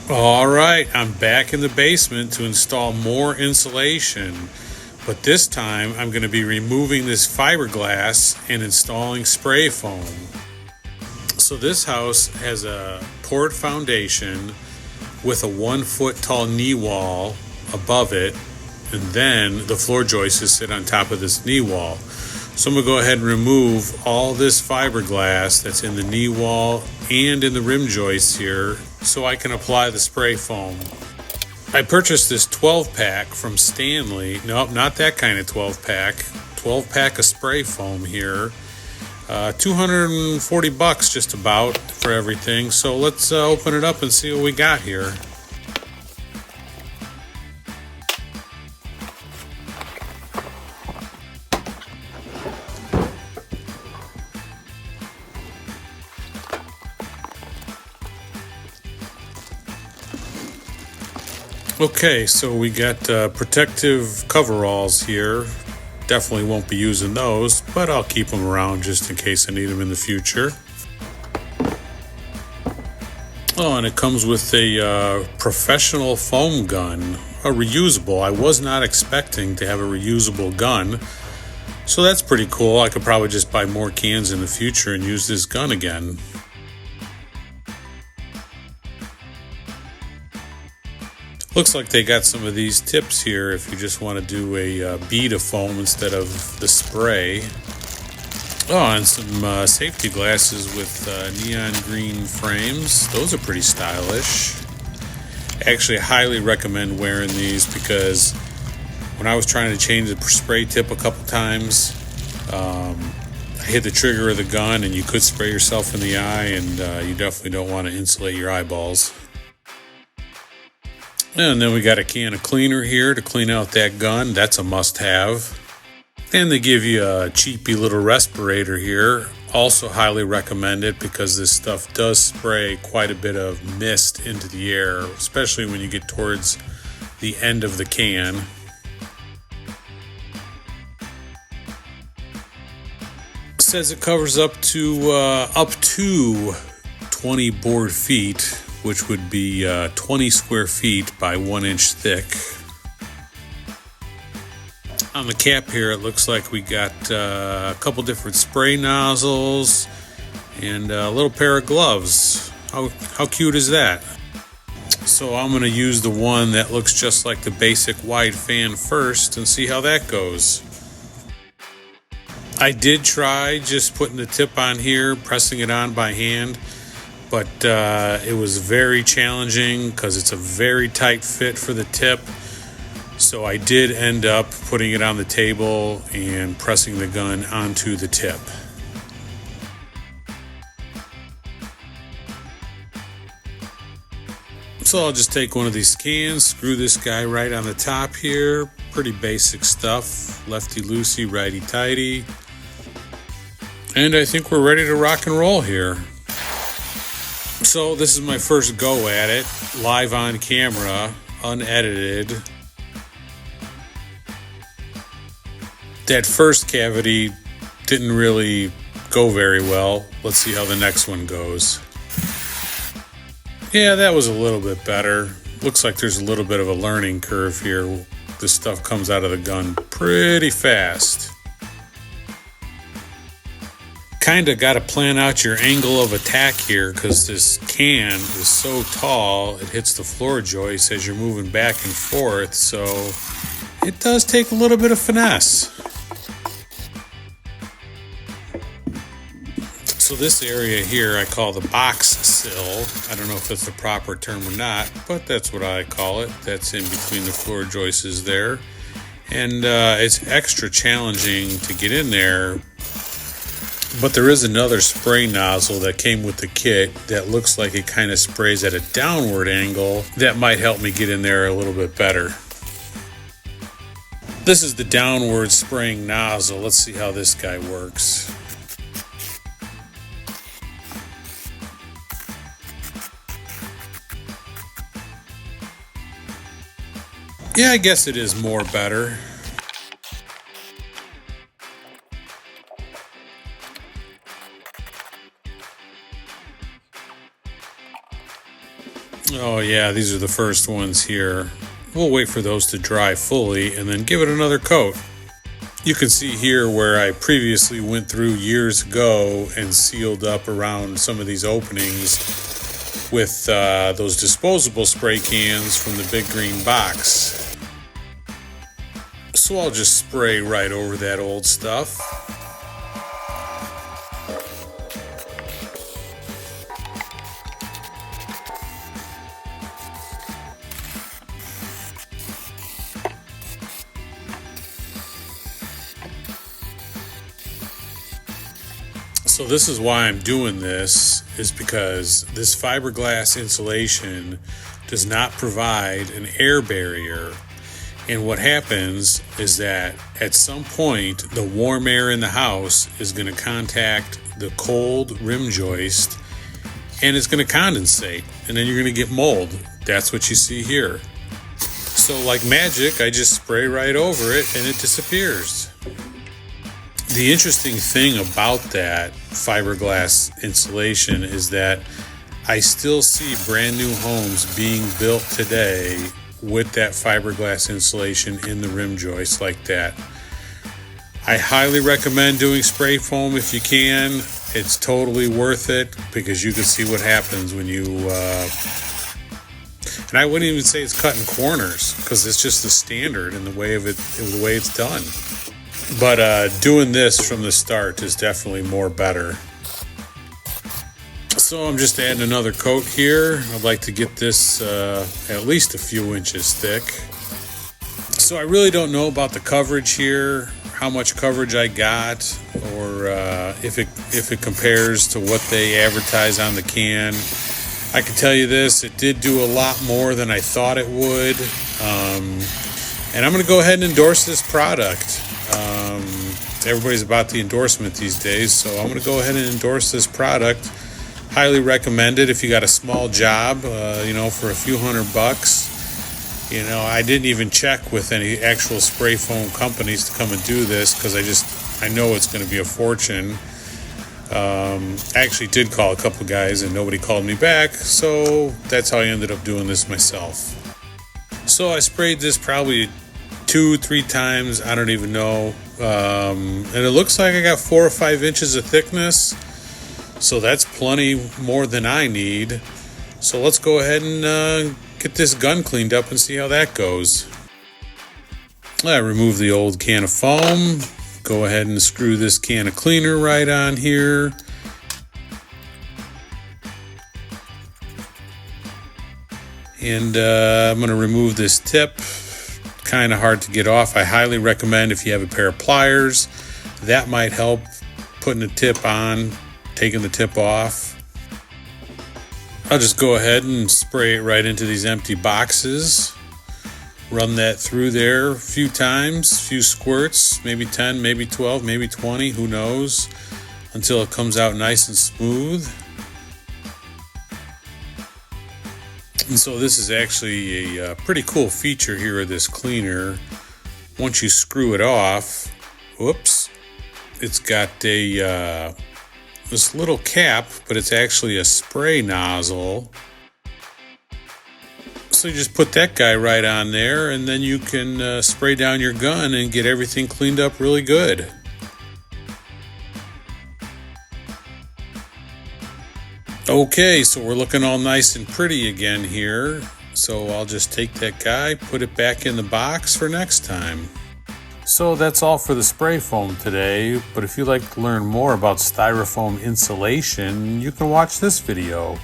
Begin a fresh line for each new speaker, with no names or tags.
All right, I'm back in the basement to install more insulation, but this time I'm going to be removing this fiberglass and installing spray foam. So this house has a poured foundation with a 1 foot tall knee wall above it, and then the floor joists sit on top of this knee wall. So I'm going to go ahead and remove all this fiberglass that's in the knee wall and in the rim joists here so I can apply the spray foam. I purchased this 12-pack from Stanley. Nope, not that kind of 12-pack. 12-pack of spray foam here. $240 just about for everything. So let's open it up and see what we got here. Okay, so we got protective coveralls here. Definitely won't be using those, but I'll keep them around just in case I need them in the future. Oh, and it comes with a professional foam gun, a reusable. I was not expecting to have a reusable gun, so that's pretty cool. I could probably just buy more cans in the future and use this gun again. Looks like they got some of these tips here if you just want to do a bead of foam instead of the spray. Oh, and some safety glasses with neon green frames. Those are pretty stylish. Actually, I highly recommend wearing these because when I was trying to change the spray tip a couple times, I hit the trigger of the gun and you could spray yourself in the eye, and you definitely don't want to insulate your eyeballs. And then we got a can of cleaner here to clean out that gun. That's a must-have. And they give you a cheapy little respirator here. Also highly recommend it because this stuff does spray quite a bit of mist into the air, especially when you get towards the end of the can. It says it covers up to 20 board feet, which would be 20 square feet by 1 inch thick. On the cap here, it looks like we got a couple different spray nozzles and a little pair of gloves. How cute is that? So I'm going to use the one that looks just like the basic wide fan first and see how that goes. I did try just putting the tip on here, pressing it on by hand, but it was very challenging because it's a very tight fit for the tip. So I did end up putting it on the table and pressing the gun onto the tip. So I'll just take one of these cans, screw this guy right on the top here. Pretty basic stuff, lefty-loosey, righty-tighty. And I think we're ready to rock and roll here. So this is my first go at it, live on camera, unedited. That first cavity didn't really go very well. Let's see how the next one goes. Yeah, that was a little bit better. Looks like there's a little bit of a learning curve here. This stuff comes out of the gun pretty fast. Kind of got to plan out your angle of attack here because this can is so tall it hits the floor joist as you're moving back and forth, so it does take a little bit of finesse. So this area here I call the box sill. I don't know if that's the proper term or not, but that's what I call it. That's in between the floor joists there, and it's extra challenging to get in there. But there is another spray nozzle that came with the kit that looks like it kind of sprays at a downward angle. That might help me get in there a little bit better. This is the downward spraying nozzle. Let's see how this guy works. Yeah, I guess it is more better. Oh yeah, these are the first ones here. We'll wait for those to dry fully and then give it another coat. You can see here where I previously went through years ago and sealed up around some of these openings with those disposable spray cans from the big green box. So I'll just spray right over that old stuff. So this is why I'm doing this, is because this fiberglass insulation does not provide an air barrier. And what happens is that at some point, the warm air in the house is going to contact the cold rim joist and it's going to condensate. And then you're going to get mold. That's what you see here. So like magic, I just spray right over it and it disappears. The interesting thing about that fiberglass insulation is that I still see brand new homes being built today with that fiberglass insulation in the rim joist like that. I highly recommend doing spray foam if you can. It's totally worth it because you can see what happens when you and I wouldn't even say it's cutting corners because it's just the standard in the way it's done. But doing this from the start is definitely more better. So I'm just adding another coat here. I'd like to get this at least a few inches thick. So I really don't know about the coverage here, how much coverage I got, or if it compares to what they advertise on the can. I can tell you this, it did do a lot more than I thought it would. And I'm going to go ahead and endorse this product. Everybody's about the endorsement these days, so I'm going to go ahead and endorse this product. Highly recommend it if you got a small job, for a few $100. I didn't even check with any actual spray foam companies to come and do this because I know it's going to be a fortune. I actually did call a couple guys and nobody called me back, so that's how I ended up doing this myself. So I sprayed this probably 2-3 times, I don't even know, and it looks like I got 4 or 5 inches of thickness, so that's plenty more than I need. So let's go ahead and get this gun cleaned up and see how that goes. I remove the old can of foam, go ahead and screw this can of cleaner right on here. And I'm going to remove this tip. Kind of hard to get off. I highly recommend if you have a pair of pliers, that might help putting the tip on, taking the tip off. I'll just go ahead and spray it right into these empty boxes. Run that through there a few times, few squirts, maybe 10, maybe 12, maybe 20, who knows, until it comes out nice and smooth. And so this is actually a pretty cool feature here of this cleaner. Once you screw it off, whoops, it's got this little cap, but it's actually a spray nozzle. So you just put that guy right on there and then you can spray down your gun and get everything cleaned up really good. Okay, so we're looking all nice and pretty again here. So I'll just take that guy, put it back in the box for next time. So that's all for the spray foam today, but if you'd like to learn more about styrofoam insulation, you can watch this video.